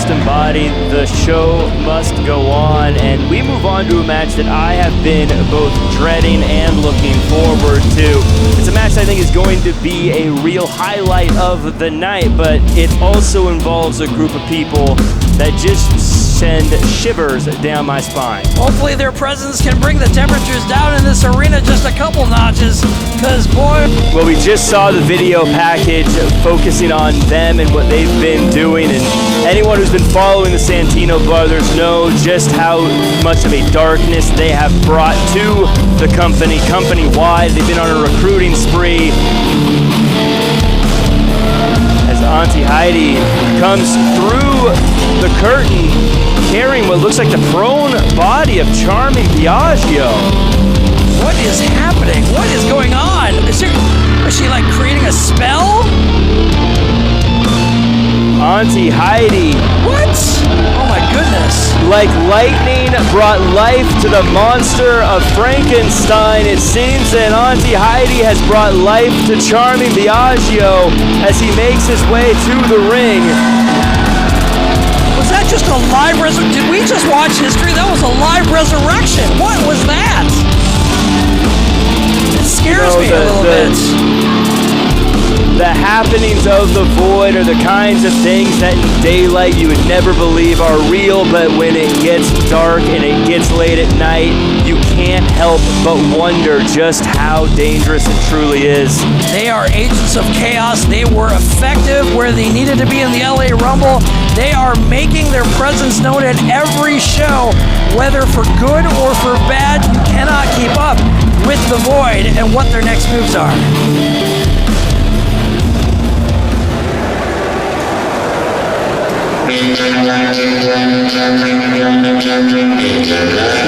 Alston Body. The show must go on, and we move on to a match that I have been both dreading and looking forward to. It's a match I think is going to be a real highlight of the night, but it also involves a group of people that just send shivers down my spine. Hopefully their presence can bring the temperatures down in this arena just a couple notches, because boy... Well, we just saw the video package focusing on them and what they've been doing, and anyone who's been following the Santino brothers know just how much of a darkness they have brought to the company-wide. They've been on a recruiting spree. As Auntie Heidi comes through the curtain carrying what looks like the prone body of charming Biagio. What is happening? What is going on? Is she like creating a spell? Auntie Heidi. What? Oh my goodness. Like lightning brought life to the monster of Frankenstein. It seems that Auntie Heidi has brought life to charming Biagio as he makes his way to the ring. Was that just a live resurrection? Did we just watch history? That was a live resurrection. What was that? It scares me a little bit. The happenings of the void are the kinds of things that in daylight you would never believe are real, but when it gets dark and it gets late at night, you can't help but wonder just how dangerous it truly is. They are agents of chaos. They were effective where they needed to be in the LA Rumble. They are making their presence known at every show, whether for good or for bad. You cannot keep up with the void and what their next moves are.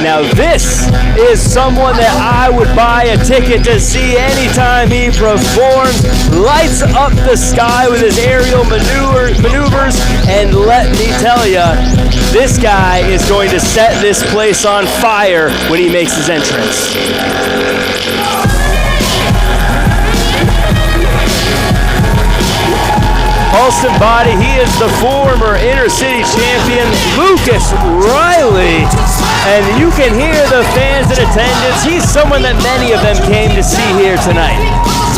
Now this is someone that I would buy a ticket to see anytime he performs. Lights up the sky with his aerial maneuvers, and let me tell you, this guy is going to set this place on fire when he makes his entrance. Alston Body, he is the former Inner City champion, Lucas Riley. And you can hear the fans in attendance. He's someone that many of them came to see here tonight.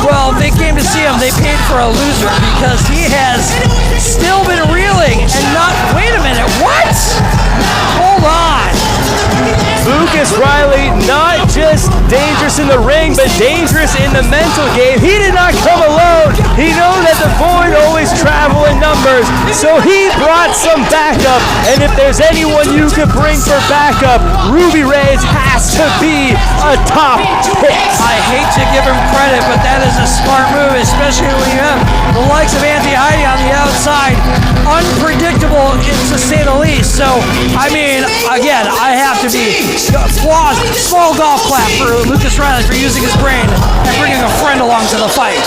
Well, they came to see him. They paid for a loser because he has still been reeling and not... Wait a minute, what? Hold on. Lucas Riley, not just dangerous in the ring, but dangerous in the mental game. He did not come alone. He knows that the void always travel in numbers, so he brought some backup. And if there's anyone you could bring for backup, Ruby Reyes has to be a top pick. I hate to give him credit, but that is a smart move, especially when you have the likes of Auntie Heidi on the outside. Unpredictable, to say the least. So, I mean, again, I have to be applause, small golf clap for Lucas Riley for using his brain and bringing a friend along to the fight.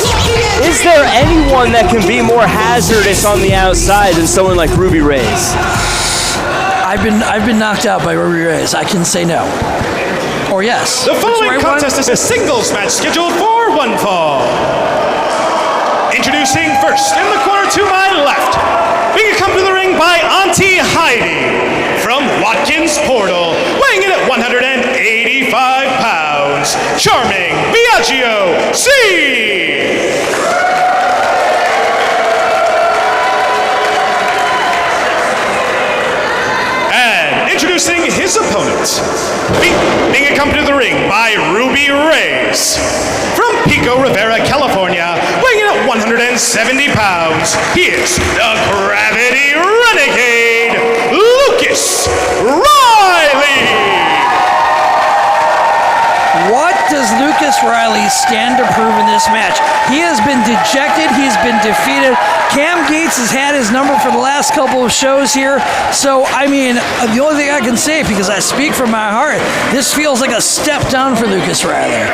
Is there anyone that can be more hazardous on the outside than someone like Ruby Reyes? I've been knocked out by Ruby Reyes. I can say no. Or yes. The following contest is a singles match scheduled for one fall. Introducing first in the corner to my left, being accompanied to the ring by Auntie Heidi from Watkins Portal, weighing in at 185 pounds, charming Biagio C. And introducing his opponent, being accompanied to the ring by Ruby Reyes from Pico Rivera, California, weighing in at 170 pounds. He is the Gravity Renegade, Lucas Riley. What does Lucas Riley stand to prove in this match? He has been dejected. He's been defeated. Cam Gates has had his number for the last couple of shows here. So, I mean, the only thing I can say, because I speak from my heart, this feels like a step down for Lucas Riley.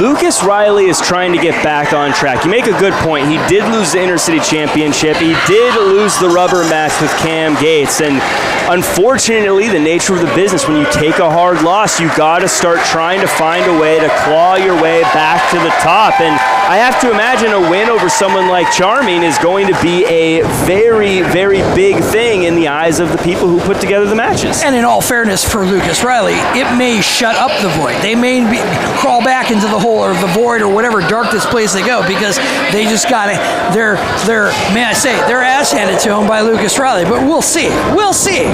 Lucas Riley is trying to get back on track. You make a good point. He did lose the Inner City Championship. He did lose the rubber match with Cam Gates. And unfortunately, the nature of the business, when you take a hard loss, you got to start trying to find a way to claw your way back to the top. And I have to imagine a win over someone like Charming is going to be a very, very big thing in the eyes of the people who put together the matches. And in all fairness for Lucas Riley, it may shut up the Void. They may crawl back into the hole or the Void or whatever darkest place they go, because they just got their ass handed to them by Lucas Riley. But we'll see. We'll see.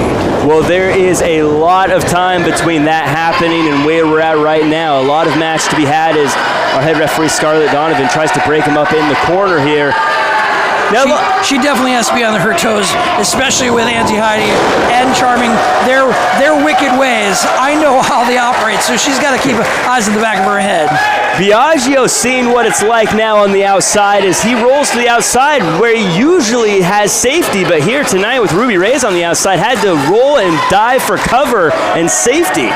Well, there is a lot of time between that happening and where we're at right now. A lot of match to be had as our head referee Scarlett Donovan tries to break him up in the corner here. Now, she definitely has to be on her toes, especially with Auntie Heidi and Charming. Their wicked ways. I know how they operate, so she's got to keep eyes in the back of her head. Biagio seeing what it's like now on the outside as he rolls to the outside where he usually has safety, but here tonight with Ruby Reyes on the outside had to roll and dive for cover and safety.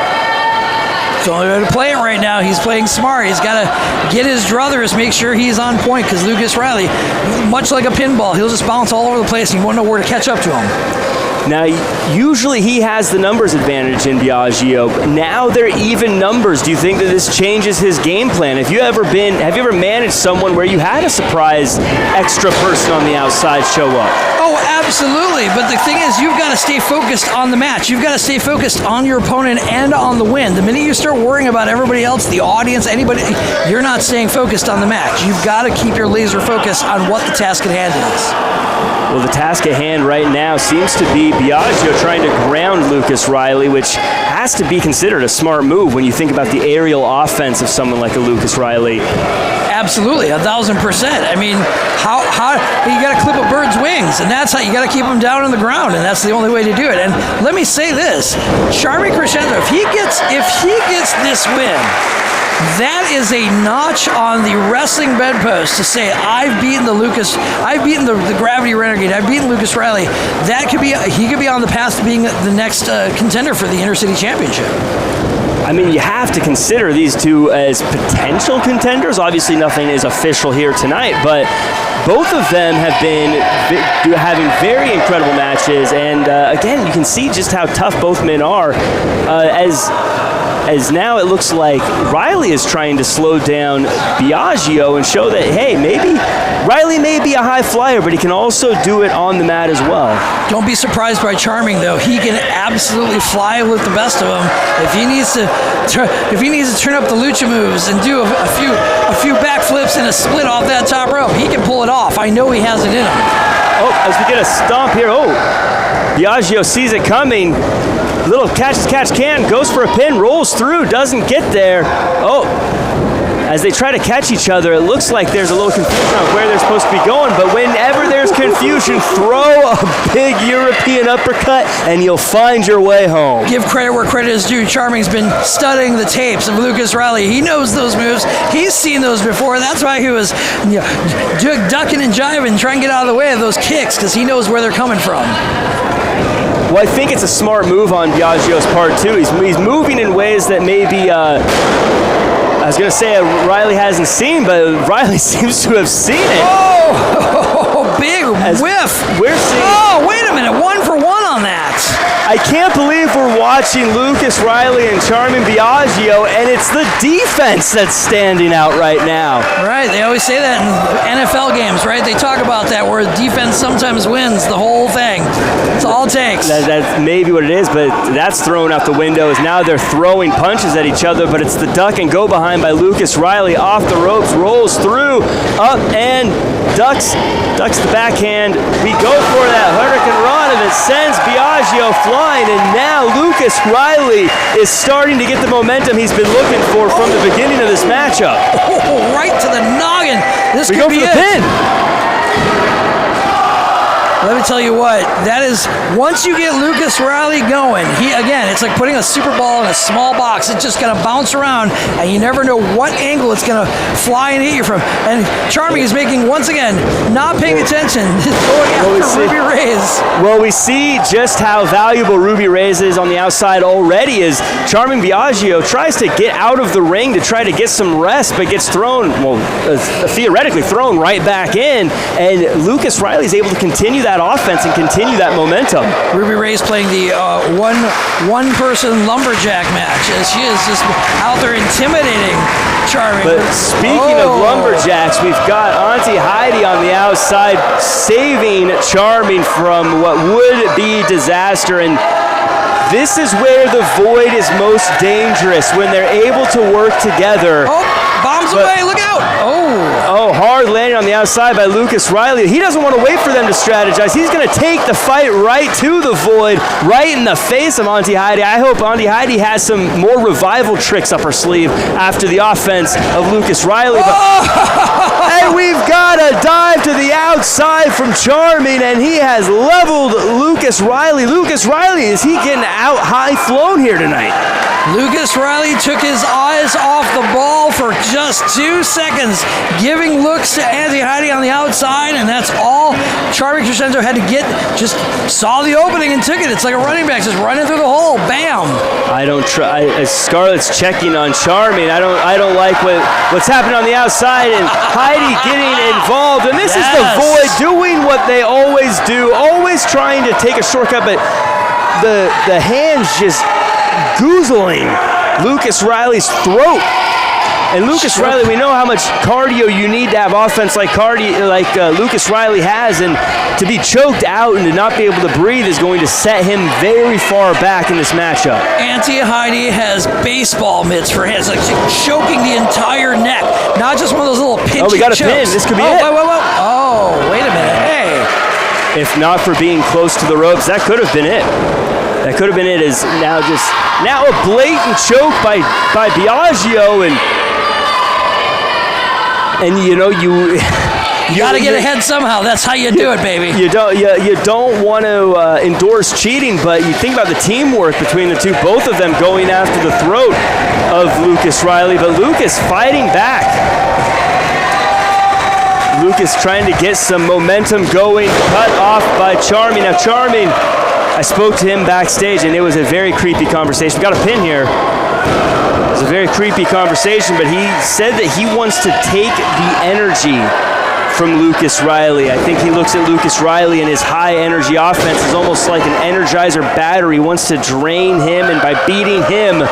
It's the only way to play it right now. He's playing smart. He's got to get his druthers, make sure he's on point, because Lucas Riley, much like a pinball, he'll just bounce all over the place and you won't know where to catch up to him. Now, usually he has the numbers advantage in Biagio, but now they're even numbers. Do you think that this changes his game plan? Have you ever managed someone where you had a surprise extra person on the outside show up? Oh, absolutely. But the thing is, you've got to stay focused on the match. You've got to stay focused on your opponent and on the win. The minute you start worrying about everybody else, the audience, anybody, you're not staying focused on the match. You've got to keep your laser focus on what the task at hand is. Well, the task at hand right now seems to be Biagio trying to ground Lucas Riley, which has to be considered a smart move when you think about the aerial offense of someone like a Lucas Riley. Absolutely, 1,000%. I mean, how you got to clip a bird's wings, and that's how you got to keep him down on the ground, and that's the only way to do it. And let me say this: Biagio Crezenzo, if he gets this win, that is a notch on the wrestling bedpost to say, I've beaten the Gravity Renegade, I've beaten Lucas Riley. He could be on the path to being the next contender for the Intercity Championship. I mean, you have to consider these two as potential contenders. Obviously, nothing is official here tonight, but both of them have been having very incredible matches. And again, you can see just how tough both men are. As now it looks like Riley is trying to slow down Biagio and show that, hey, maybe Riley may be a high flyer, but he can also do it on the mat as well. Don't be surprised by Charming, though. He can absolutely fly with the best of them. If he needs to turn up the lucha moves and do a few backflips and a split off that top rope, he can pull it off. I know he has it in him. Oh, as we get a stomp here. Oh, Biagio sees it coming. Little catch-can, goes for a pin, rolls through, doesn't get there. Oh, as they try to catch each other, it looks like there's a little confusion on where they're supposed to be going, but whenever there's confusion, throw a big European uppercut and you'll find your way home. Give credit where credit is due. Charming's been studying the tapes of Lucas Riley. He knows those moves. He's seen those before. That's why he was ducking and jiving, trying to get out of the way of those kicks, because he knows where they're coming from. Well, I think it's a smart move on Biagio's part, too. He's moving in ways that maybe, I was going to say Riley hasn't seen, but Riley seems to have seen it. Oh, big whiff. We're seeing... Oh, wait a minute. 1 for 1 on that. I can't believe we're watching Lucas Riley and Charming Biagio, and it's the defense that's standing out right now. Right. They always say that in NFL games, right? They talk about that, where defense sometimes wins the whole thing. That's all it takes. That's maybe what it is, but that's thrown out the window. As now they're throwing punches at each other, but it's the duck and go behind by Lucas Riley. Off the ropes, rolls through, up and ducks the backhand. We go for that Hurricane Run, and it sends Biagio flying, and now Lucas Riley is starting to get the momentum he's been looking for from the beginning of this matchup. Oh, right to the noggin. This could be it. We go for the pin. Let me tell you what, that is, once you get Lucas Riley going, it's like putting a super ball in a small box. It's just going to bounce around, and you never know what angle it's going to fly and hit you from. And Charming is making, once again, not paying attention, going after Ruby Reyes. Well, we see just how valuable Ruby Reyes is on the outside already, as Charming Biagio tries to get out of the ring to try to get some rest, but gets thrown, theoretically thrown right back in, and Lucas Riley is able to continue that that offense and continue that momentum. Ruby Ray's playing the one-person lumberjack match as she is just out there intimidating Charming. But speaking of lumberjacks, we've got Auntie Heidi on the outside saving Charming from what would be disaster. And this is where the Void is most dangerous, when they're able to work together. Oh, bombs away, look out! Oh, hard landing on the outside by Lucas Riley. He doesn't want to wait for them to strategize. He's going to take the fight right to the Void, right in the face of Auntie Heidi. I hope Auntie Heidi has some more revival tricks up her sleeve after the offense of Lucas Riley. And we've got a dive to the outside from Charming, and he has leveled Lucas Riley. Lucas Riley, is he getting out high flown here tonight? Lucas Riley took his eyes off the ball for just 2 seconds, giving looks to Auntie Heidi on the outside, and that's all Biagio Crezenzo had to get. Just saw the opening and took it. It's like a running back just running through the hole. Bam! I don't try. Scarlett's checking on Charming. I don't like what's happening on the outside, and Heidi getting involved. And this is the Void doing what they always do, always trying to take a shortcut, but the hands just goozling Lucas Riley's throat. And Lucas Riley, we know how much cardio you need to have offense like Lucas Riley has, and to be choked out and to not be able to breathe is going to set him very far back in this matchup. Auntie Heidi has baseball mitts for hands, like choking the entire neck, not just one of those little pinchy Oh, we got a chokes. pin. This could be it. Whoa. Oh, wait a minute. Hey. If not for being close to the ropes, that could have been it. That could have been it. Is now a blatant choke by Biagio, and you know you got to get ahead somehow. That's how you do it, baby. You don't want to endorse cheating, but you think about the teamwork between the two. Both of them going after the throat of Lucas Riley, but Lucas fighting back. Lucas trying to get some momentum going, cut off by Charming. Now Charming, I spoke to him backstage, and it was a very creepy conversation. We got a pin here. It was a very creepy conversation, but he said that he wants to take the energy from Lucas Riley. I think he looks at Lucas Riley and his high energy offense is almost like an Energizer battery. He wants to drain him, and by beating him,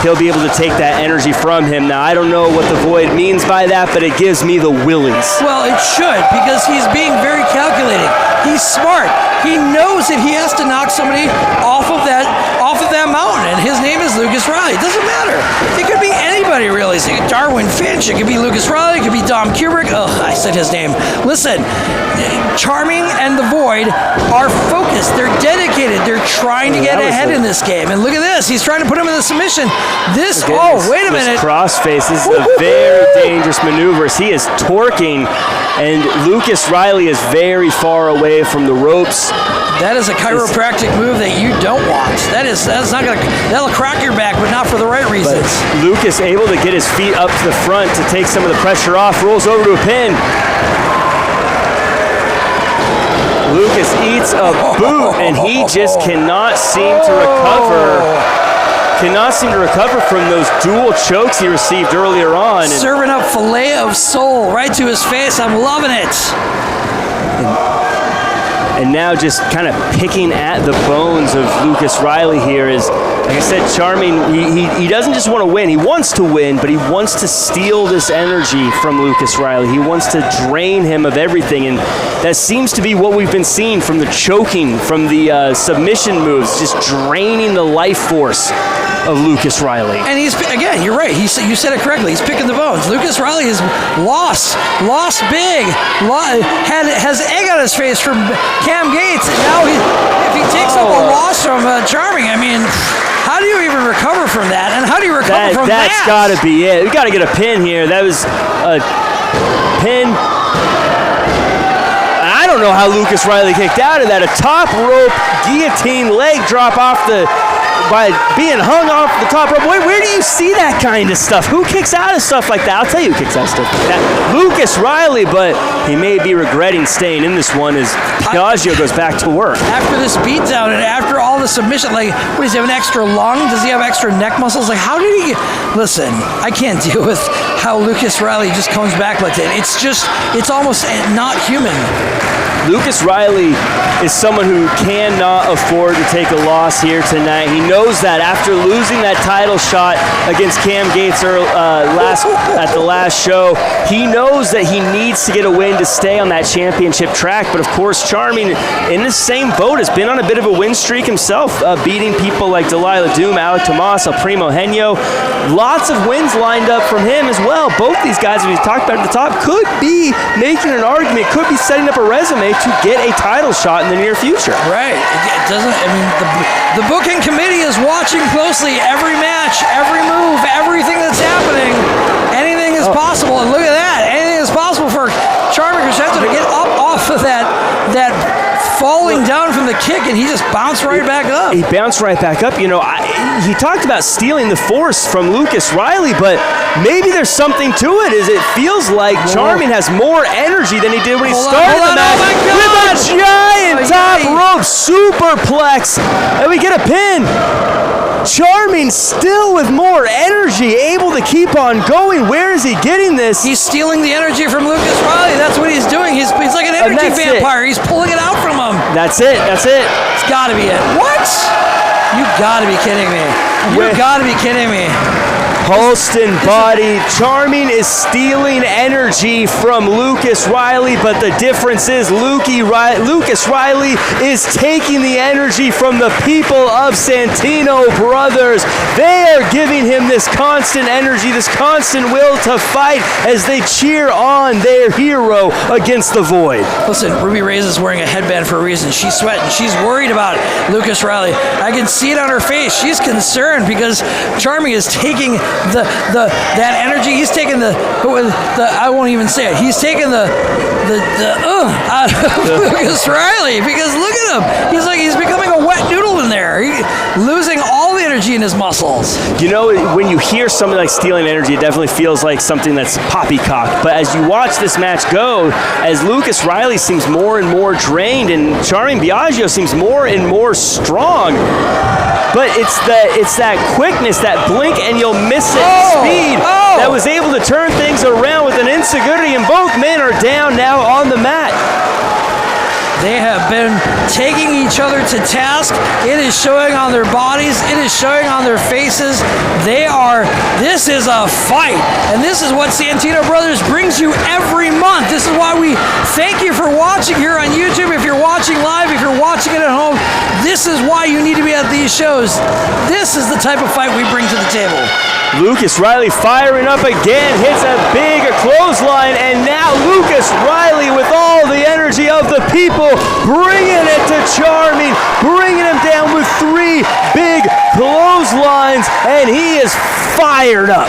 he'll be able to take that energy from him. Now, I don't know what the Void means by that, but it gives me the willies. Well, it should, because he's being very calculating. He's smart. He knows that he has to knock somebody off of that mountain, and his name is Lucas Riley. It doesn't matter. It could be anybody, really. It could be Darwin Finch. It could be Lucas Riley. It could be Dom Kubrick. Ugh, I said his name. Listen, Charming and the Void are focused. They're dedicated. They're trying to get ahead in this game. And look at this. He's trying to put him in the submission. Wait a minute. Crossface. This is a very dangerous maneuver. He is torquing, and Lucas Riley is very far away from the ropes. That is a chiropractic move that you don't want. That'll crack your back, but not for the right reasons. But Lucas able to get his feet up to the front to take some of the pressure off, rolls over to a pin. Lucas eats a boot, and he just cannot seem to recover. Cannot seem to recover from those dual chokes he received earlier on. Serving up filet of soul right to his face. I'm loving it. And now just kind of picking at the bones of Lucas Riley here is, like I said, Charming, he doesn't just want to win. He wants to win, but he wants to steal this energy from Lucas Riley. He wants to drain him of everything, and that seems to be what we've been seeing from the choking, from the submission moves, just draining the life force of Lucas Riley. And again, you're right. You said it correctly. He's picking the bones. Lucas Riley has lost big, has egg on his face from Cam Gates, and now if he takes up a loss from Charming, I mean, how do you even recover from that? And how do you recover from that? That's got to be it. We got to get a pin here. That was a pin. I don't know how Lucas Riley kicked out of that. A top rope guillotine leg drop off the by being hung off the top rope. Where do you see that kind of stuff? Who kicks out of stuff like that? I'll tell you who kicks out of stuff like that. Lucas Riley, but he may be regretting staying in this one as Biagio goes back to work. After this beatdown and after all the submission, like, what, does he have an extra lung? Does he have extra neck muscles? Like, how did he get... Listen, I can't deal with how Lucas Riley just comes back like that. It's almost not human. Lucas Riley is someone who cannot afford to take a loss here tonight. He knows that after losing that title shot against Cam Gates at the last show, he knows that he needs to get a win to stay on that championship track. But of course, Charming, in the same boat, has been on a bit of a win streak himself, beating people like Delilah Doom, Alec Tomas, El Primo Henyo. Lots of wins lined up from him as well. Both these guys, as we talked about at the top, could be making an argument, could be setting up a resume to get a title shot in the near future. Right. It doesn't, I mean, the booking committee is watching closely every match, every move, everything that's happening. Anything is possible. And look at that. Anything is possible for Biagio Crezenzo to get up off of that falling down from the kick, and he just bounced right back up. He bounced right back up. You know, he talked about stealing the force from Lucas Riley, but maybe there's something to it. It feels like Charming has more energy than he did when he started the match. With a giant top rope superplex, and we get a pin. Charming still with more energy, able to keep on going. Where is he getting this? He's stealing the energy from Lucas Riley. That's what he's doing. He's like an energy vampire. He's pulling it out from him. That's it. It's got to be it. What? You got to be kidding me. You got to be kidding me. Holston body. Charming is stealing energy from Lucas Riley, but the difference is Lucas Riley is taking the energy from the people of Santino Brothers. They are giving him this constant energy, this constant will to fight as they cheer on their hero against the Void. Listen, Ruby Reyes is wearing a headband for a reason. She's sweating. She's worried about Lucas Riley. I can see it on her face. She's concerned because Charming is taking that energy. He's taking the I won't even say it. He's taking the out of Lucas Riley, because look at him. He's becoming a wet noodle in there. Losing all the energy in his muscles. You know, when you hear something like stealing energy, it definitely feels like something that's poppycock. But as you watch this match go, as Lucas Riley seems more and more drained and Charming Biagio seems more and more strong, but it's that quickness, that blink and you'll miss it speed that was able to turn things around with an insecurity, and both men are down now on the mat. They have been taking each other to task. It is showing on their bodies. It is showing on their faces. This is a fight. And this is what Santino Brothers brings you every month. This is why we thank you for watching here on YouTube. If you're watching live, if you're watching it at home, this is why you need to be at these shows. This is the type of fight we bring to the table. Lucas Riley firing up again, hits a big clothesline, and now Lucas Riley with all the energy of the people, bringing it to Charming, bringing him down with 3 big clotheslines, and he is fired up.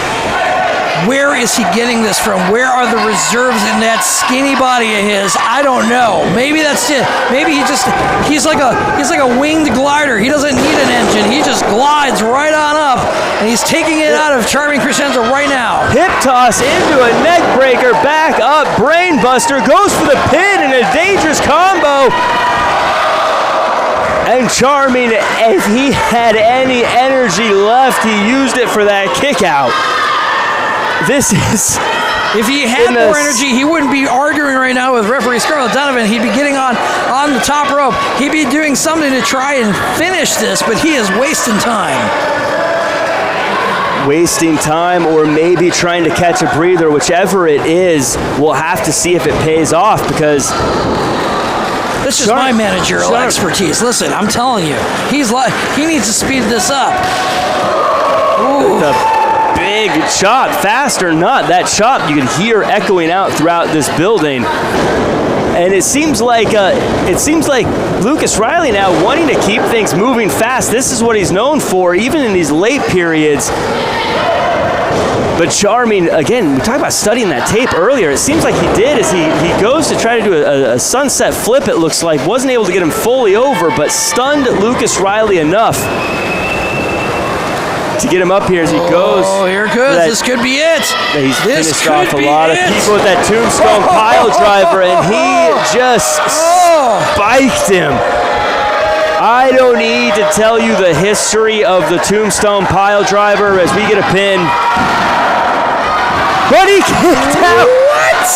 Where is he getting this from? Where are the reserves in that skinny body of his? I don't know. Maybe that's it. Maybe he's like a winged glider. He doesn't need an engine. He just glides right on up, and he's taking it out of Biagio Crezenzo right now. Hip toss into a neck breaker, back up, brain buster, goes for the pin in a dangerous combo. And Charming, if he had any energy left, he used it for that kick out. If he had more energy, he wouldn't be arguing right now with referee Scarlett Donovan. He'd be getting on the top rope. He'd be doing something to try and finish this, but he is wasting time. Wasting time, or maybe trying to catch a breather, whichever it is, we'll have to see if it pays off, because this is my managerial expertise. Listen, I'm telling you, he needs to speed this up. Ooh. Big chop, fast or not, that chop you can hear echoing out throughout this building. And it seems like Lucas Riley now wanting to keep things moving fast. This is what he's known for, even in these late periods. But Charming, again, we talked about studying that tape earlier. It seems like he did as he goes to try to do a sunset flip, it looks like. Wasn't able to get him fully over, but stunned Lucas Riley enough to get him up here as he goes. Oh, here it goes. This could be it. He's This finished could off a be lot of it. people with that tombstone pile driver, and he just spiked him. I don't need to tell you the history of the tombstone pile driver as we get a pin. But he kicked out. What?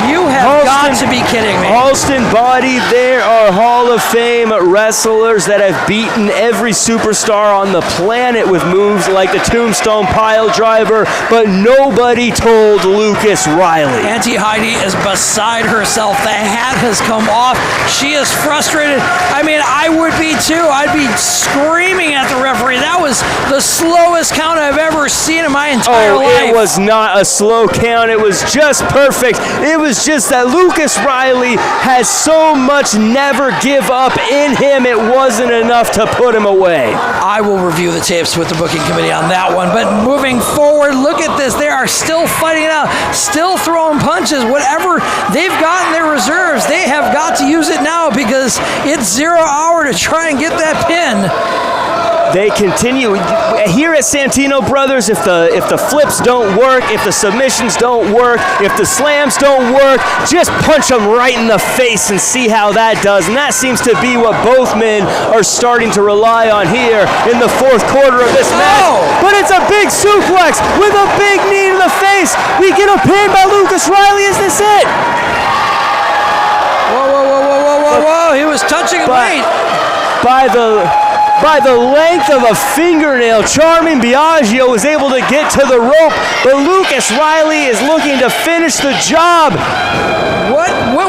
You have got to be kidding me. Halston Body, there are Hall of Fame wrestlers that have beaten every superstar on the planet with moves like the tombstone pile driver, but nobody told Lucas Riley. Auntie Heidi is beside herself. The hat has come off. She is frustrated. I mean, I would be too. I'd be screaming at the referee. That was the slowest count I've ever seen in my entire life. It was not a slow count. It was just perfect. It was just that Lucas Riley has so much never give up in him, it wasn't enough to put him away. I will review the tapes with the booking committee on that one, but moving forward, look at this. They are still fighting it out, still throwing punches. Whatever they've got in their reserves, they have got to use it now because it's 0 hour to try and get that pin. They continue here at Santino Brothers. If the flips don't work, if the submissions don't work, if the slams don't work, just punch them right in the face and see how that does. And that seems to be what both men are starting to rely on here in the fourth quarter of this match. But it's a big suplex with a big knee to the face. We get a pin by Lucas Riley. Is this it? Whoa! He was touching a weight. By the length of a fingernail, Charmin Biagio was able to get to the rope, but Lucas Riley is looking to finish the job. What? Whoa!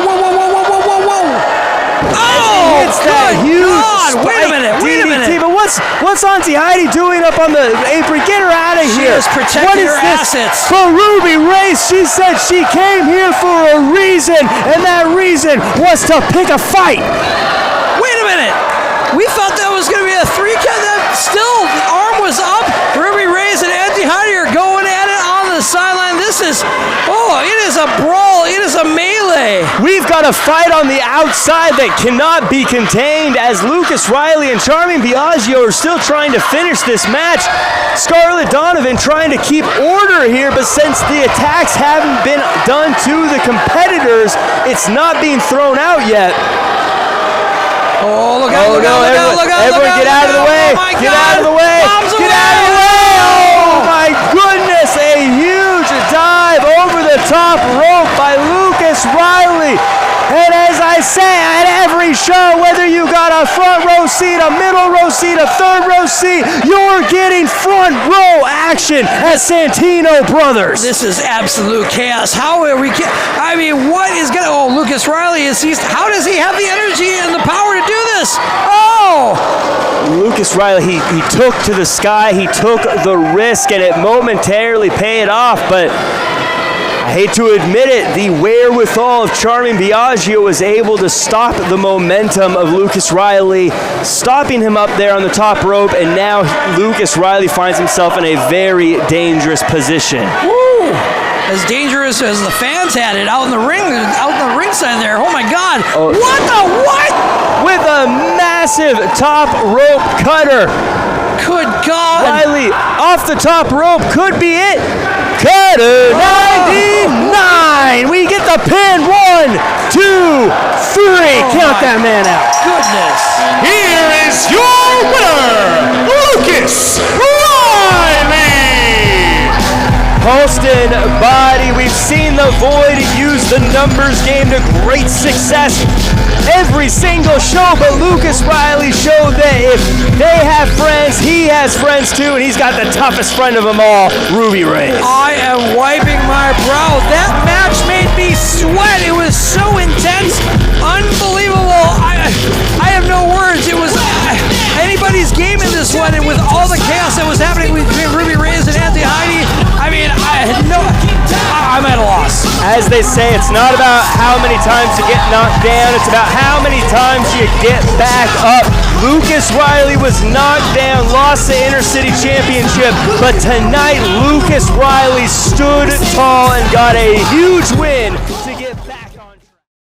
Oh, it's that huge God. Wait a minute. But what's Auntie Heidi doing up on the apron? Get her out of here. She is protecting her assets. For Ruby Race, she said she came here for a reason, and that reason was to pick a fight. Wait a minute. We thought that was going to be a 3 count. Still, the arm was up. Ruby Reyes and Auntie Heidi are going at it on the sideline. This is, it is a brawl. It is a melee. We've got a fight on the outside that cannot be contained as Lucas Riley and Charmin Biagio are still trying to finish this match. Scarlett Donovan trying to keep order here, but since the attacks haven't been done to the competitors, it's not being thrown out yet. Oh, look out, look out. Everyone get out of the way. Get out of the way. Get out of the way. Oh, my goodness. A huge dive over the top rope by Lucas Riley. And as I say at every show, whether you got a front row seat, a middle row seat, a third row seat, you're getting front row action at Santino Brothers. This is absolute chaos. How are we? What is going to? Oh, Lucas Riley how does he have the energy and the power to do this? Lucas Riley, he took to the sky, he took the risk, and it momentarily paid off, but I hate to admit it, the wherewithal of Charmin Biagio was able to stop the momentum of Lucas Riley, stopping him up there on the top rope, and now Lucas Riley finds himself in a very dangerous position. Woo! As dangerous as the fans had it out in the ringside there. Oh my God! What? With a massive top rope cutter. Good God! Riley off the top rope could be it. Cutter 99. We get the pin. 1, 2, 3. Count that man out. Goodness. Here is your winner, Lucas Riley. Halston Body, we've seen the Void use the numbers game to great success every single show, but Lucas Riley showed that if they have friends, he has friends too, and he's got the toughest friend of them all, Ruby Reyes. I am wiping my brow. That match made me sweat. It was so intense, unbelievable. I have no words. It was anybody's game in this one, and with all the chaos that was happening between Ruby Reyes and Auntie Heidi, I'm at a loss. As they say, it's not about how many times you get knocked down, it's about how many times you get back up. Lucas Riley was knocked down, lost the Intercity Championship, but tonight Lucas Riley stood tall and got a huge win to get back on track.